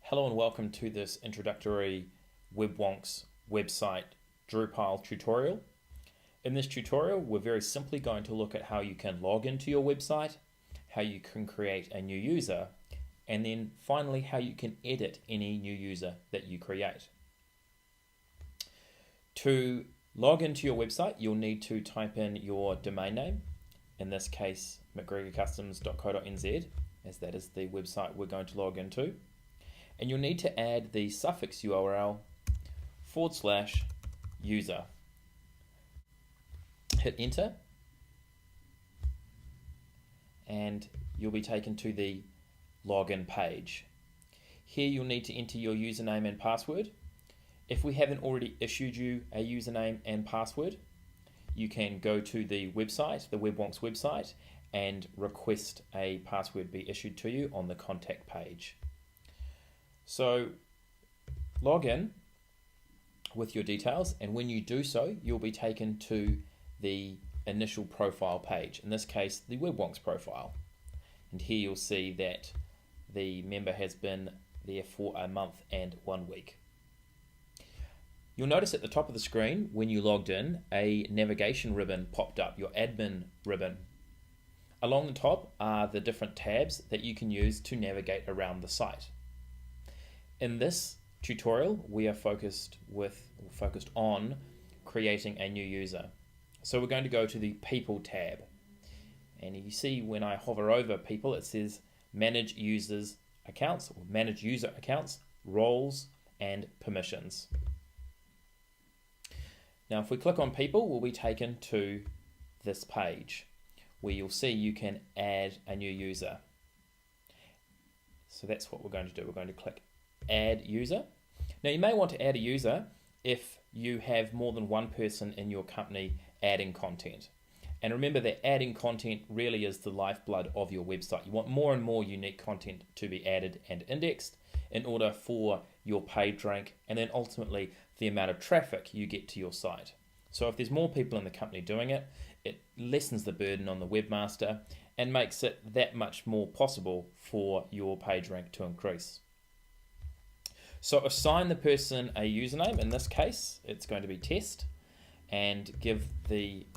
Hello and welcome to this introductory Wonks website Drupal tutorial. In this tutorial, we're very simply going to look at how you can log into your website, how you can create a new user, and then finally how you can edit any new user that you create. To log into your website, you'll need to type in your domain name, in this case mcgregorcustoms.co.nz, as that is the website we're going to log into. And you'll need to add the suffix URL /user. Hit enter and you'll be taken to the login page. Here you'll need to enter your username and password. If we haven't already issued you a username and password, you can go to the website, the Wonks website, and request a password be issued to you on the contact page. So log in with your details, and when you do so, you'll be taken to the initial profile page, in this case the Wonks profile. And here you'll see that the member has been there for a month and 1 week. You'll notice at the top of the screen when you logged in, a navigation ribbon popped up, your admin ribbon. Along the top are the different tabs that you can use to navigate around the site. In this tutorial, we are focused on creating a new user. So we're going to go to the People tab. And you see when I hover over People, it says Manage Users Accounts, or Manage User Accounts, Roles, and Permissions. Now if we click on People, we'll be taken to this page where you'll see you can add a new user. So that's what we're going to do. We're going to click Add User. Now you may want to add a user if you have more than one person in your company adding content. And remember that adding content really is the lifeblood of your website. You want more and more unique content to be added and indexed in order for your page rank and then ultimately the amount of traffic you get to your site. So if there's more people in the company doing it, it lessens the burden on the webmaster and makes it that much more possible for your page rank to increase. So assign the person a username. In this case, it's going to be test, and give the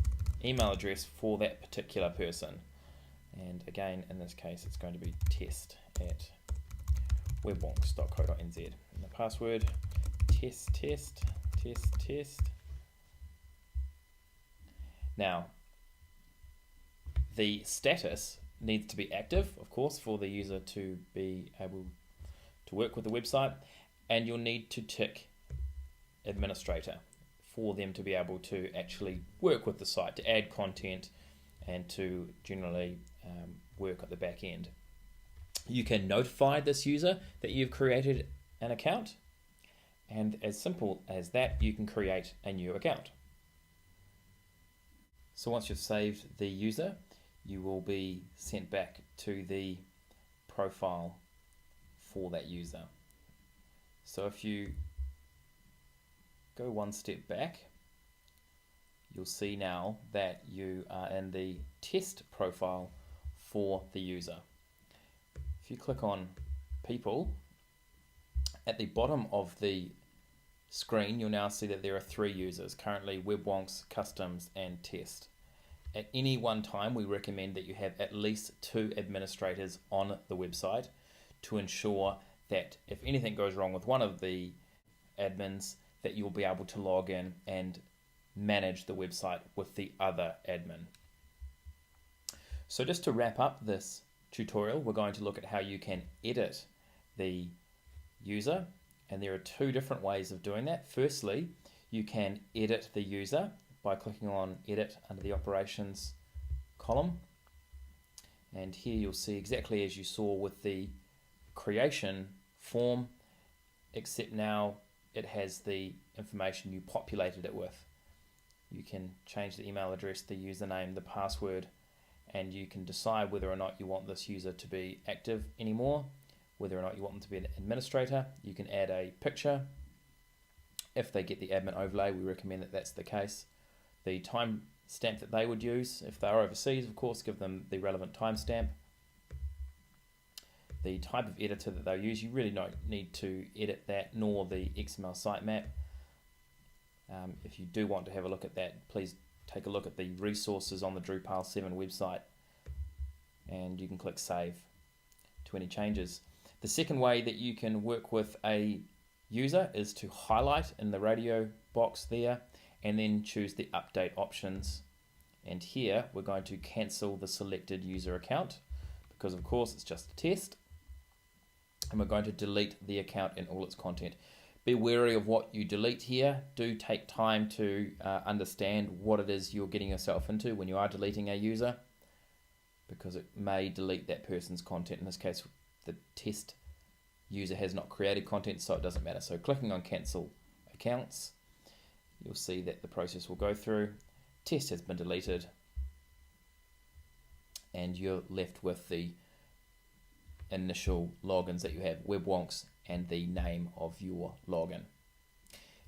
email address for that particular person. And again, in this case, it's going to be test@webwonks.co.nz. And the password, test. Now, the status needs to be active, of course, for the user to be able to work with the website. And you'll need to tick administrator for them to be able to actually work with the site, to add content and to generally work at the back end. You can notify this user that you've created an account, and as simple as that, you can create a new account. So once you've saved the user, you will be sent back to the profile for that user. So if you go one step back, you'll see now that you are in the test profile for the user. If you click on People, at the bottom of the screen, you'll now see that there are 3 users, currently Wonks, Customs, and Test. At any one time, we recommend that you have at least 2 administrators on the website to ensure that if anything goes wrong with one of the admins, that you'll be able to log in and manage the website with the other admin. So just to wrap up this tutorial, we're going to look at how you can edit the user, and there are 2 different ways of doing that. Firstly, you can edit the user by clicking on Edit under the Operations column, and here you'll see exactly as you saw with the creation form, except now it has the information you populated it with. You can change the email address, the username, the password, and you can decide whether or not you want this user to be active anymore, whether or not you want them to be an administrator. You can add a picture. If they get the admin overlay, we recommend that that's the case. The timestamp that they would use, if they're overseas, of course, give them the relevant timestamp. the type of editor that they'll use. You really don't need to edit that, nor the XML sitemap. If you do want to have a look at that, please take a look at the resources on the Drupal 7 website, and you can click Save to any changes. The second way that you can work with a user is to highlight in the radio box there, and then choose the update options. And here we're going to cancel the selected user account, because of course it's just a test, and we're going to delete the account and all its content. Be wary of what you delete here. Do take time to understand what it is you're getting yourself into when you are deleting a user, because it may delete that person's content. In this case, the test user has not created content, so it doesn't matter. So clicking on cancel accounts, you'll see that the process will go through. Test has been deleted, and you're left with the initial logins that you have, WebWonks, and the name of your login.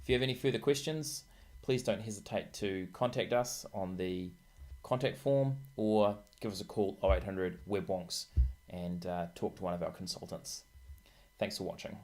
If you have any further questions, please don't hesitate to contact us on the contact form, or give us a call 0800 WebWonks and talk to one of our consultants. Thanks for watching.